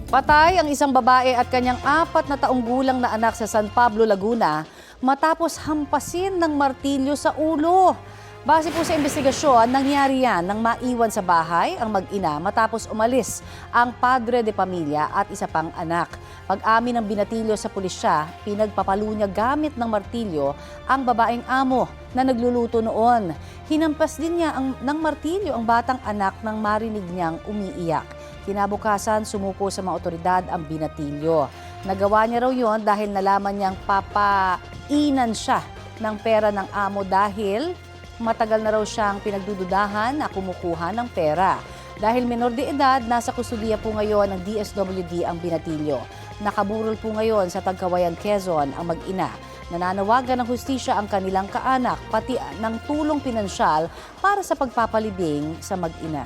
Patay ang isang babae at kanyang 4 na taong gulang na anak sa San Pablo, Laguna matapos hampasin ng martilyo sa ulo. Base po sa investigasyon, nangyari yan nang maiwan sa bahay ang mag-ina matapos umalis ang padre de pamilya at isa pang anak. Pag-amin ng binatilyo sa pulisya, pinagpapalo niya gamit ng martilyo ang babaeng amo na nagluluto noon. Hinampas din niya ng martilyo ang batang anak nang marinig niyang umiiyak. Kinabukasan, sumuko sa mga otoridad ang binatilyo. Nagawa niya raw yon dahil nalaman niyang papainan siya ng pera ng amo dahil matagal na raw siyang pinagdududahan na kumukuha ng pera. Dahil menor de edad, nasa kustudiya po ngayon ng DSWD ang binatilyo. Nakaburol po ngayon sa Tagkawayan, Quezon ang mag-ina. Nananawagan ng hustisya ang kanilang kaanak pati ng tulong pinansyal para sa pagpapalibing sa mag-ina.